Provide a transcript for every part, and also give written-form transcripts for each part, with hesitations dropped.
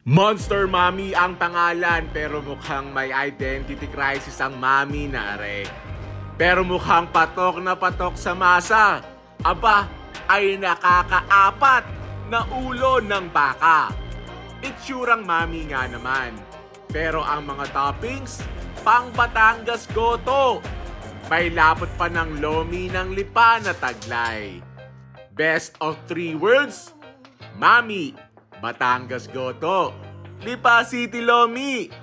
Monster Mommy ang pangalan pero mukhang may identity crisis ang mommy na are. Pero mukhang patok na patok sa masa. Aba, ay nakakaapat na ulo ng baka. Itsurang mommy nga naman. Pero ang mga toppings, pang Batangas goto. May lapot pa ng lomi ng lipa na taglay. Best of 3 words, Mommy, Batangas goto, Lipa City Lomi.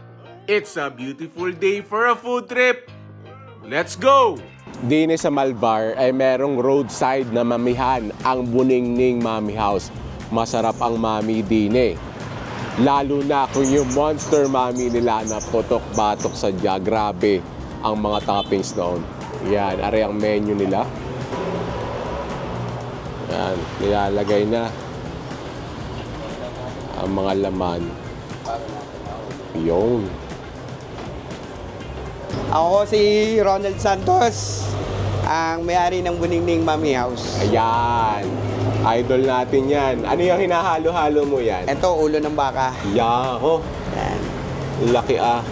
It's a beautiful day for a food trip. Let's go! Dini sa Malvar ay merong roadside na mamihan ang Buningning Mommy House. Masarap ang mami dini. Lalo na kung yung Monster Mommy nila na putok-batok sadya. Grabe ang mga toppings noon. Yan, ari ang menu nila. Yan, nilalagay na ang mga laman. Yun. Ako si Ronald Santos, ang may-ari ng Buningning Mommy House. Ayan. Idol natin yan. Ano yung hinahalo-halo mo yan? Ito, ulo ng baka. Yako. Yan. Laki ah.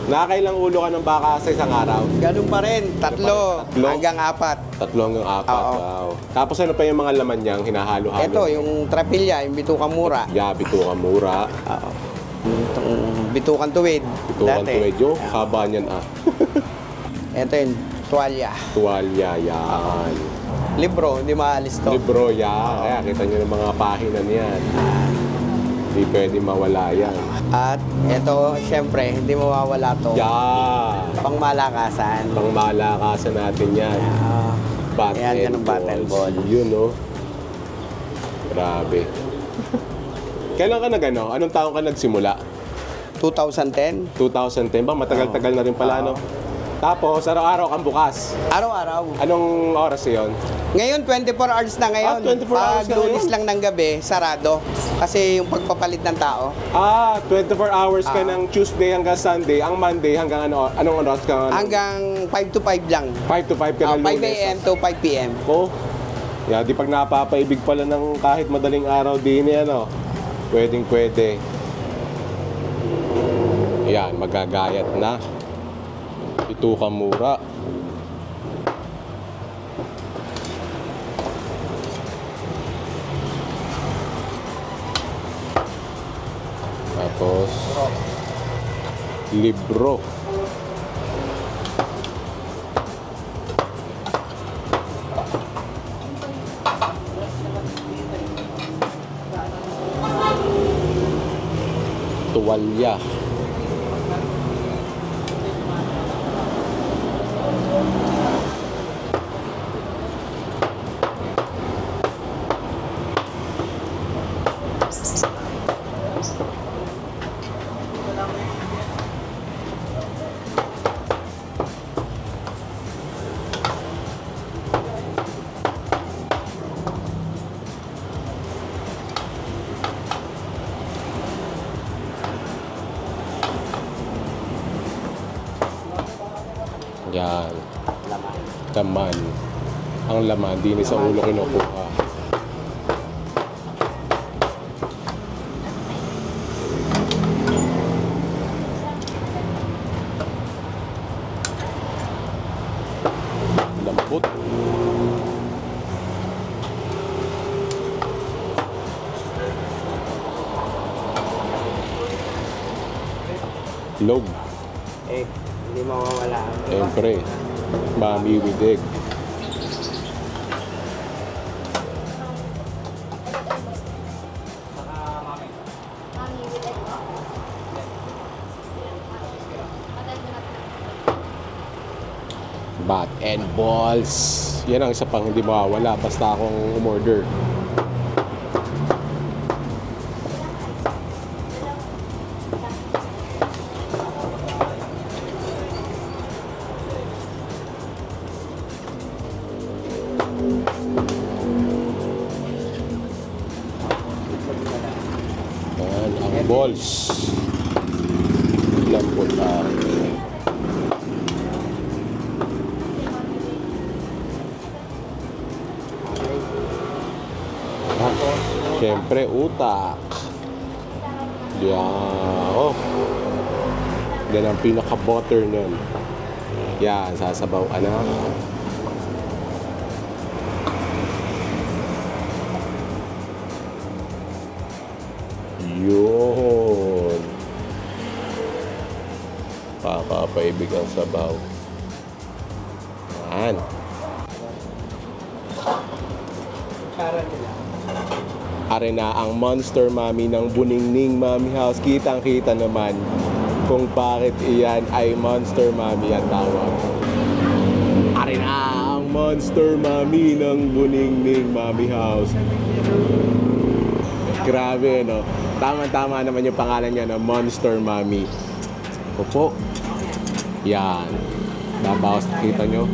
Nakakailang ulo ka ng baka sa isang araw? Ganun pa rin. Tatlo hanggang 4. 3 hanggang 4. Oo. Wow. Tapos ano pa yung mga laman niyang hinahalo-halo? Ito, yung trapilya, yung bitukan mura. Yeah, bitukan mura. Oo. Itong bitukan tuwid. Bitukan dati. tuwid. Yung haba niyan ah. Ito yung tuwalya. Tuwalya, yan. Libro, hindi maalis to. Libro, yan. Kaya kita niyo ng mga pahina niyan. Hindi pwede mawala yan. At ito, syempre, hindi mawawala to. Yeah. Pangmalakasan. Pangmalakasan natin yan. Bat Yan, ganun battle ball. Yun, no? Grabe. Kailan ka nag-ano? Anong taon ka nagsimula? 2010. 2010 ba? Matagal-tagal na rin pala, no? Tapos, araw-araw kang bukas. Araw-araw. Anong oras yun? Ngayon, 24 hours na ngayon. 24 hours na Lunes ngayon? lang ng gabi, sarado. Kasi yung pagpapalit ng tao. 24 hours ka ng Tuesday hanggang Sunday. Ang Monday hanggang ano? Anong oras ka? Hanggang 5 to 5 lang. 5 to 5 ka ng 5 Lunes. a.m. to 5 p.m. Oh, yeah, di pag napapaibig pala ng kahit madaling araw din ano, pwedeng pwede. Yan, magagayat na. Ito ka mura. Tapos libro. Tuwalya. Yan. Laman. Ang laman, di ni sa ulo kinukuha. Lambot. Log. Hindi mawawala. Siyempre, mami with egg. Bat and balls. Yan ang isa pang hindi mawawala basta akong umorder. Yan ang balls. Lambot ah. Siyempre, utak. Yeah. Oh. Yan ang pinaka-butter nun. Yan, sasabaw ka na. Yun. Papaibig ang sabaw. Yan. Are na ang Monster Mommy ng Buningning Mommy House. Kitang-kita naman kung bakit iyan ay Monster Mommy ang tawag. Are na ang Monster Mommy ng Buningning Mommy House. Grabe, no? Tama-tama naman yung pangalan niya na Monster Mommy. Opo. Yan. Babawas, kita nyo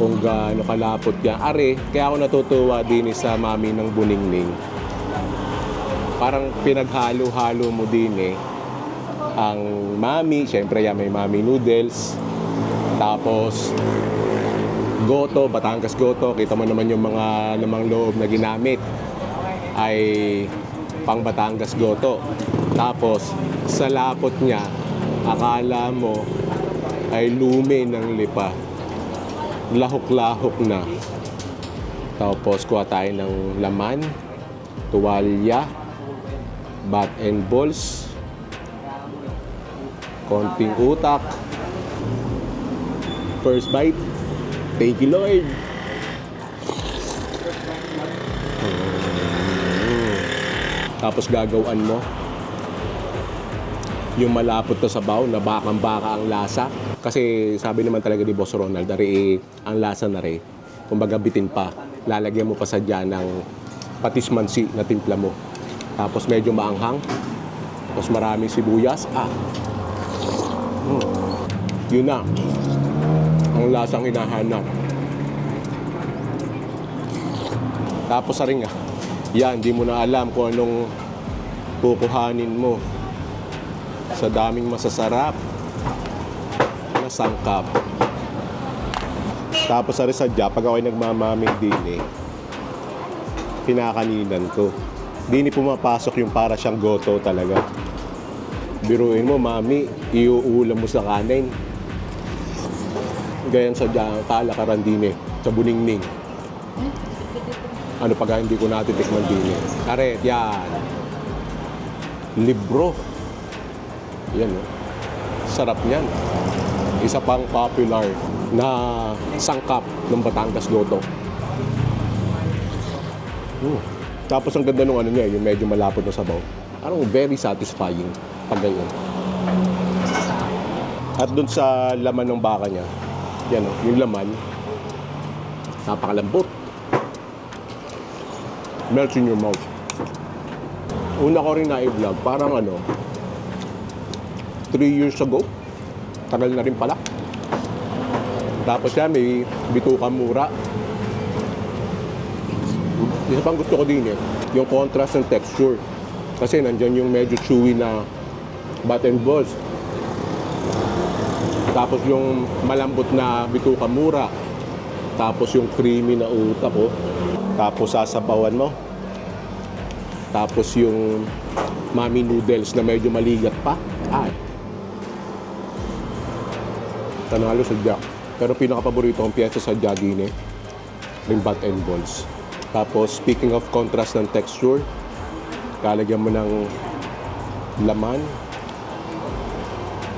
kung gaano kalapot yan. Are, kaya ako natutuwa din sa mami ng Buningning. Parang pinaghalo-halo mo din ang mami, syempre yan may mami noodles. Tapos goto, Batangas goto. Kita mo naman yung mga lamang loob na ginamit ay pang Batangas goto. Tapos sa lapot niya, akala mo ay lumi ng lipa. Lahok-lahok na. Tapos kuha tayo ng laman, tuwalya, bat and balls, konting utak. First bite. Thank you, Lord. Tapos gagawin mo yung malapot na sabaw na bakang-baka ang lasa. Kasi sabi naman talaga ni Boss Ronald, ang lasa na rin, kumbaga bitin pa. Lalagyan mo pa sa dyan ng patismansi na timpla mo. Tapos medyo maanghang. Tapos maraming sibuyas. Yun na. Ang lasang hinahanap. Tapos sa rin yan, di mo na alam kung anong kukuhanin mo sa daming masasarap na sangkap. Tapos sa sadya, pag ako'y nagmamamig din pinakaninan ko. Di pumapasok yung para siyang goto talaga. Biruin mo, mami, iuulam mo sa kanin. Gayang sadya, kalakaran din sa Buningning. Ano pag hindi ko natitikman din Karet, yan. Libro. Yan, sarap niyan. Isa pang popular na sangkap ng Batangas goto. Tapos ang ganda nung niya, yung medyo malapot na sabaw. Parang very satisfying pag ganyan. At dun sa laman ng baka niya, yan yung laman, napakalambot. Melts in your mouth. Una ko rin na-vlog, parang 3 years ago. Tagal na rin pala. Tapos yan, may bituka mura. Isa pang gusto ko din yung contrast ng texture. Kasi nandyan yung medyo chewy na bat and balls. Tapos yung malambot na bituka mura. Tapos yung creamy na utak Tapos sasabawan mo. Tapos yung mami noodles na medyo maligat pa. Tanalo sadya. Pero pinaka-paborito kong piyesa sadya din yung bat and balls. Tapos speaking of contrast ng texture, lalagyan mo ng laman.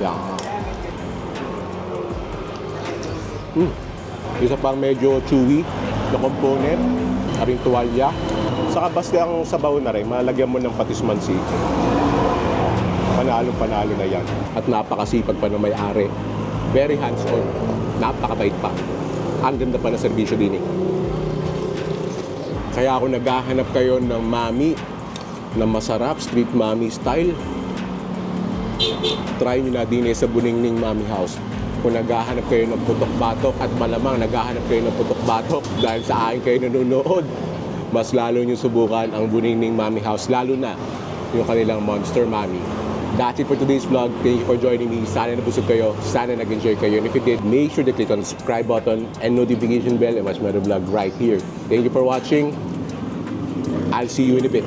Yan. Isa pang medyo chewy na component, karing tuwalya. Saka basta ang sabaw na rin, malagyan mo ng patismansi. Panalo-panalo na yan. At napakasipag pa ng may-ari. Very hands-on. Napakabait pa. Ang ganda pa ng serbisyo din Kaya ako naghahanap kayo ng mami na masarap, street mami style. Try nyo na din sa Buningning Mommy House. Kung naghahanap kayo ng putok-batok at malamang naghahanap kayo ng putok-batok dahil sa akin kayo nanonood, mas lalo nyo subukan ang Buningning Mommy House, lalo na yung kanilang Monster Mommy. That's it for today's vlog. Thank you for joining me. Sana nabusog kayo. Sana nag-enjoy kayo. And if you did, make sure to click on the subscribe button and notification bell and watch my other vlog right here. Thank you for watching. I'll see you in a bit.